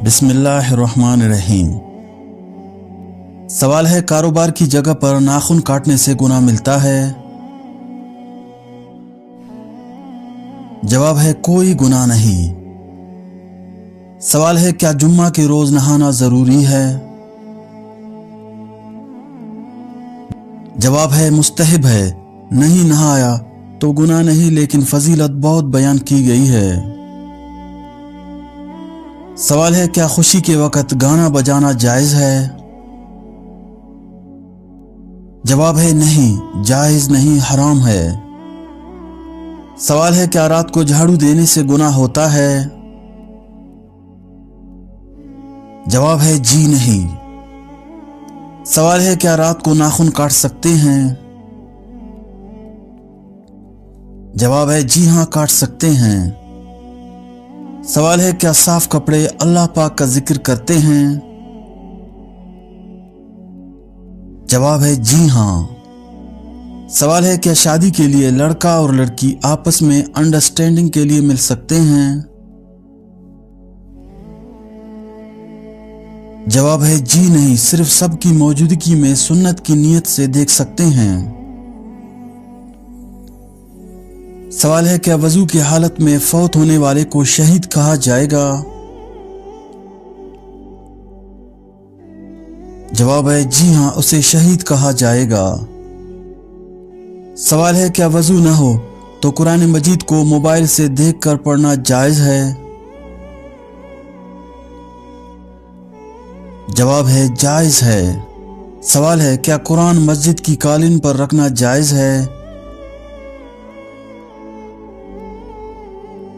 بسم اللہ الرحمن الرحیم۔ سوال ہے، کاروبار کی جگہ پر ناخن کاٹنے سے گناہ ملتا ہے؟ جواب ہے کوئی گناہ نہیں۔ سوال ہے، کیا جمعہ کے روز نہانا ضروری ہے؟ جواب ہے مستحب ہے، نہیں نہایا تو گناہ نہیں، لیکن فضیلت بہت بیان کی گئی ہے۔ سوال ہے، کیا خوشی کے وقت گانا بجانا جائز ہے؟ جواب ہے نہیں، جائز نہیں، حرام ہے۔ سوال ہے، کیا رات کو جھاڑو دینے سے گناہ ہوتا ہے؟ جواب ہے جی نہیں۔ سوال ہے، کیا رات کو ناخن کاٹ سکتے ہیں؟ جواب ہے جی ہاں، کاٹ سکتے ہیں۔ سوال ہے، کیا صاف کپڑے اللہ پاک کا ذکر کرتے ہیں؟ جواب ہے جی ہاں۔ سوال ہے، کیا شادی کے لیے لڑکا اور لڑکی آپس میں انڈرسٹینڈنگ کے لیے مل سکتے ہیں؟ جواب ہے جی نہیں، صرف سب کی موجودگی میں سنت کی نیت سے دیکھ سکتے ہیں۔ سوال ہے، کیا وضو کی حالت میں فوت ہونے والے کو شہید کہا جائے گا؟ جواب ہے جی ہاں، اسے شہید کہا جائے گا۔ سوال ہے، کیا وضو نہ ہو تو قرآن مجید کو موبائل سے دیکھ کر پڑھنا جائز ہے؟ جواب ہے جائز ہے۔ سوال ہے، کیا قرآن مسجد کی قالین پر رکھنا جائز ہے؟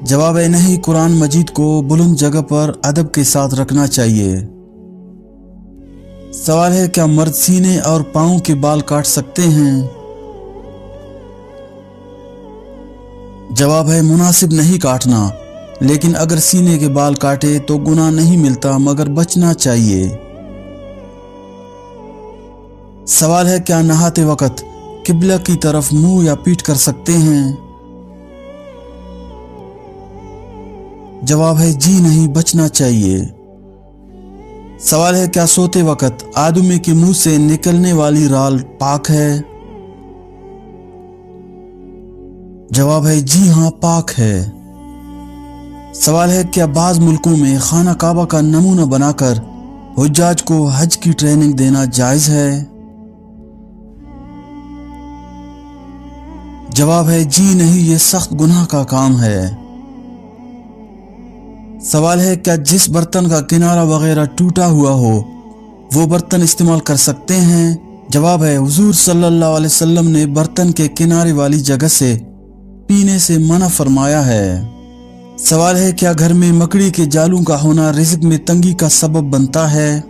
جواب ہے نہیں، قرآن مجید کو بلند جگہ پر ادب کے ساتھ رکھنا چاہیے۔ سوال ہے، کیا مرد سینے اور پاؤں کے بال کاٹ سکتے ہیں؟ جواب ہے مناسب نہیں کاٹنا، لیکن اگر سینے کے بال کاٹے تو گناہ نہیں ملتا، مگر بچنا چاہیے۔ سوال ہے، کیا نہاتے وقت قبلہ کی طرف منہ یا پیٹ کر سکتے ہیں؟ جواب ہے جی نہیں، بچنا چاہیے۔ سوال ہے، کیا سوتے وقت آدمی کے منہ سے نکلنے والی رال پاک ہے؟ جواب ہے جی ہاں، پاک ہے۔ سوال ہے، کیا بعض ملکوں میں خانہ کعبہ کا نمونہ بنا کر حجاج کو حج کی ٹریننگ دینا جائز ہے؟ جواب ہے جی نہیں، یہ سخت گناہ کا کام ہے۔ سوال ہے، کیا جس برتن کا کنارہ وغیرہ ٹوٹا ہوا ہو وہ برتن استعمال کر سکتے ہیں؟ جواب ہے حضور صلی اللہ علیہ وسلم نے برتن کے کنارے والی جگہ سے پینے سے منع فرمایا ہے۔ سوال ہے، کیا گھر میں مکڑی کے جالوں کا ہونا رزق میں تنگی کا سبب بنتا ہے؟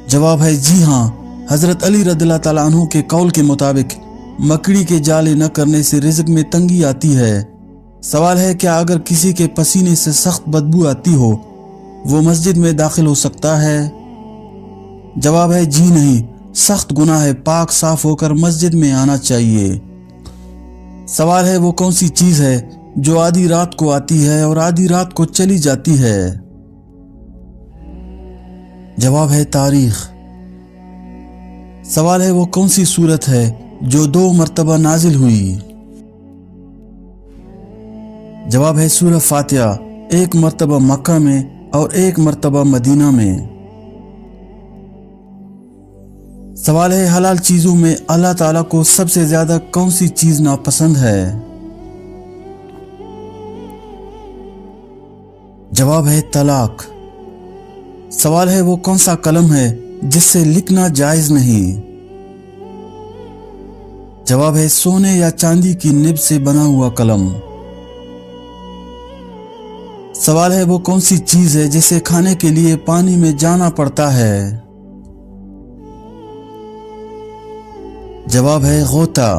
جواب ہے جی ہاں، حضرت علی رضی اللہ تعالیٰ عنہ کے قول کے مطابق مکڑی کے جالے نہ کرنے سے رزق میں تنگی آتی ہے۔ سوال ہے، کیا اگر کسی کے پسینے سے سخت بدبو آتی ہو وہ مسجد میں داخل ہو سکتا ہے؟ جواب ہے جی نہیں، سخت گناہ ہے، پاک صاف ہو کر مسجد میں آنا چاہیے۔ سوال ہے، وہ کون سی چیز ہے جو آدھی رات کو آتی ہے اور آدھی رات کو چلی جاتی ہے؟ جواب ہے تاریخ۔ سوال ہے، وہ کون سی سورت ہے جو 2 مرتبہ نازل ہوئی؟ جواب ہے سورہ فاتحہ، 1 مرتبہ مکہ میں اور 1 مرتبہ مدینہ میں۔ سوال ہے، حلال چیزوں میں اللہ تعالیٰ کو سب سے زیادہ کون سی چیز ناپسند ہے؟ جواب ہے طلاق۔ سوال ہے، وہ کون سا قلم ہے جس سے لکھنا جائز نہیں؟ جواب ہے سونے یا چاندی کی نب سے بنا ہوا قلم۔ سوال ہے، وہ کون سی چیز ہے جسے کھانے کے لیے پانی میں جانا پڑتا ہے؟ جواب ہے غوطہ۔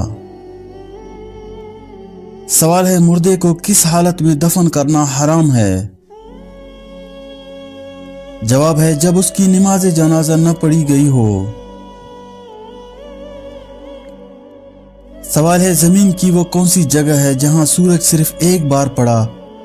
سوال ہے، مردے کو کس حالت میں دفن کرنا حرام ہے؟ جواب ہے جب اس کی نماز جنازہ نہ پڑھی گئی ہو۔ سوال ہے، زمین کی وہ کون سی جگہ ہے جہاں سورج صرف ایک بار پڑا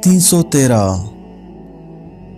313।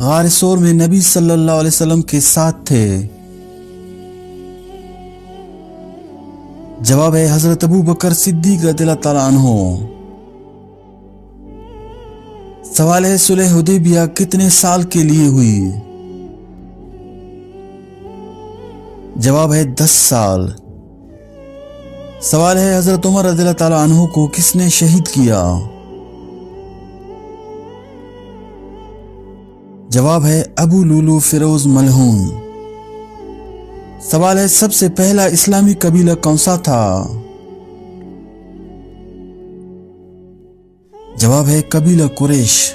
غار سور میں نبی صلی اللہ علیہ وسلم کے ساتھ تھے؟ جواب ہے حضرت ابو بکر صدیق رضی اللہ تعالیٰ عنہ۔ سوال ہے صلح حدیبیہ کتنے سال کے لیے ہوئی؟ جواب ہے 10 سال۔ سوال ہے حضرت عمر رضی اللہ تعالیٰ عنہ کو کس نے شہید کیا؟ جواب ہے ابو لولو فیروز ملعون۔ سوال ہے سب سے پہلا اسلامی قبیلہ کون سا تھا؟ جواب ہے قبیلہ قریش۔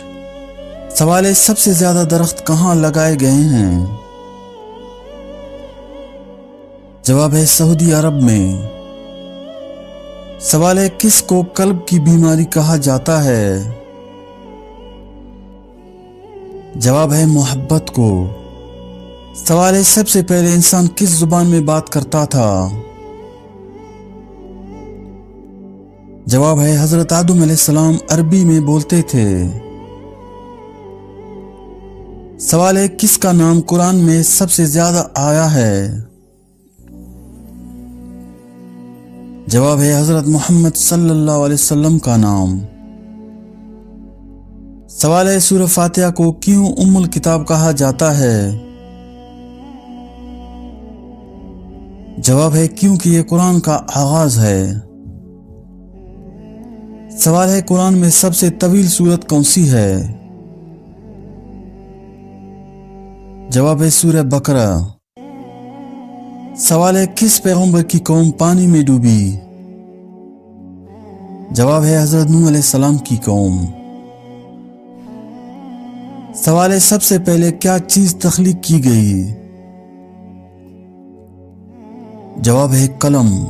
سوال ہے سب سے زیادہ درخت کہاں لگائے گئے ہیں؟ جواب ہے سعودی عرب میں۔ سوال ہے کس کو قلب کی بیماری کہا جاتا ہے؟ جواب ہے محبت کو۔ سوال ہے سب سے پہلے انسان کس زبان میں بات کرتا تھا؟ جواب ہے حضرت آدم علیہ السلام عربی میں بولتے تھے۔ سوال ہے کس کا نام قرآن میں سب سے زیادہ آیا ہے؟ جواب ہے حضرت محمد صلی اللہ علیہ وسلم کا نام۔ سوال ہے سورہ فاتحہ کو کیوں ام الکتاب کہا جاتا ہے؟ جواب ہے کیونکہ یہ قرآن کا آغاز ہے۔ سوال ہے قرآن میں سب سے طویل سورت کون سی ہے؟ جواب ہے سورہ بقرہ۔ سوال ہے کس پیغمبر کی قوم پانی میں ڈوبی؟ جواب ہے حضرت نوح علیہ السلام کی قوم۔ سوال ہے سب سے پہلے کیا چیز تخلیق کی گئی؟ جواب ہے قلم۔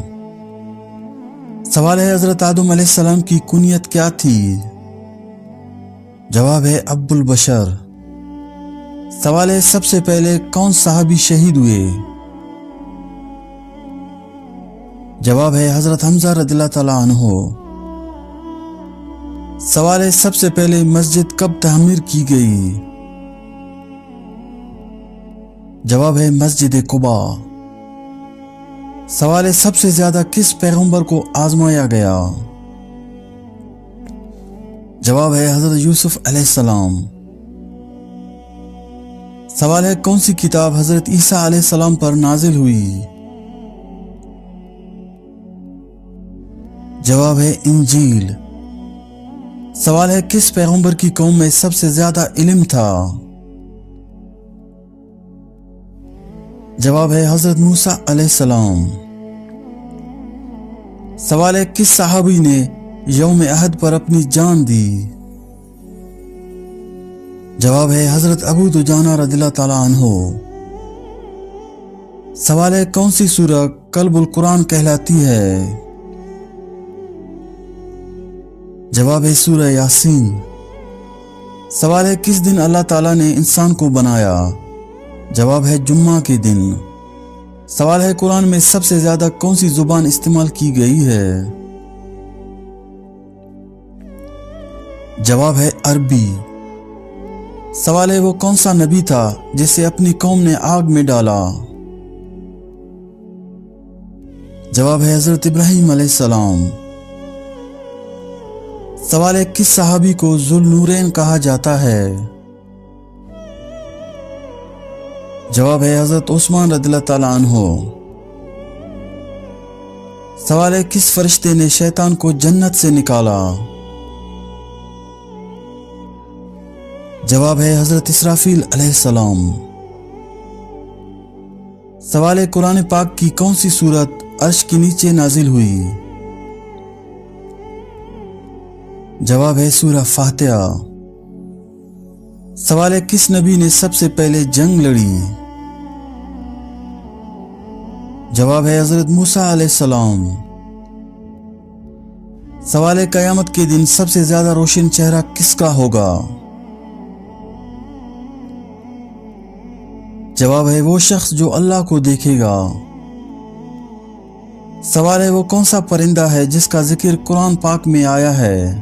سوال ہے حضرت آدم علیہ السلام کی کنیت کیا تھی؟ جواب ہے ابو البشر۔ سوال ہے سب سے پہلے کون صحابی شہید ہوئے؟ جواب ہے حضرت حمزہ رضی اللہ تعالیٰ عنہ۔ سوال ہے سب سے پہلے مسجد کب تعمیر کی گئی؟ جواب ہے مسجد قباء۔ سوال ہے سب سے زیادہ کس پیغمبر کو آزمایا گیا؟ جواب ہے حضرت یوسف علیہ السلام۔ سوال ہے کون سی کتاب حضرت عیسیٰ علیہ السلام پر نازل ہوئی؟ جواب ہے انجیل۔ سوال ہے کس پیغمبر کی قوم میں سب سے زیادہ علم تھا؟ جواب ہے حضرت موسیٰ علیہ السلام۔ سوال ہے کس صحابی نے یوم احد پر اپنی جان دی؟ جواب ہے حضرت ابو دجانہ رضی اللہ تعالیٰ عنہ۔ سوال ہے کون سی سورہ قلب القرآن کہلاتی ہے؟ جواب ہے سورہ یاسین۔ سوال ہے کس دن اللہ تعالیٰ نے انسان کو بنایا؟ جواب ہے جمعہ کے دن۔ سوال ہے قرآن میں سب سے زیادہ کون سی زبان استعمال کی گئی ہے؟ جواب ہے عربی۔ سوال ہے وہ کون سا نبی تھا جسے اپنی قوم نے آگ میں ڈالا؟ جواب ہے حضرت ابراہیم علیہ السلام۔ سوال ہے کس صحابی کو ذوالنورین کہا جاتا ہے؟ جواب ہے حضرت عثمان رضی اللہ تعالیٰ عنہ۔ سوال ہے کس فرشتے نے شیطان کو جنت سے نکالا؟ جواب ہے حضرت اسرافیل علیہ السلام۔ سوال ہے قرآن پاک کی کون سی سورت عرش کے نیچے نازل ہوئی؟ جواب ہے سورہ فاتحہ۔ سوال ہے کس نبی نے سب سے پہلے جنگ لڑی؟ جواب ہے حضرت موسیٰ علیہ السلام۔ سوال ہے قیامت کے دن سب سے زیادہ روشن چہرہ کس کا ہوگا؟ جواب ہے وہ شخص جو اللہ کو دیکھے گا۔ سوال ہے وہ کون سا پرندہ ہے جس کا ذکر قرآن پاک میں آیا ہے؟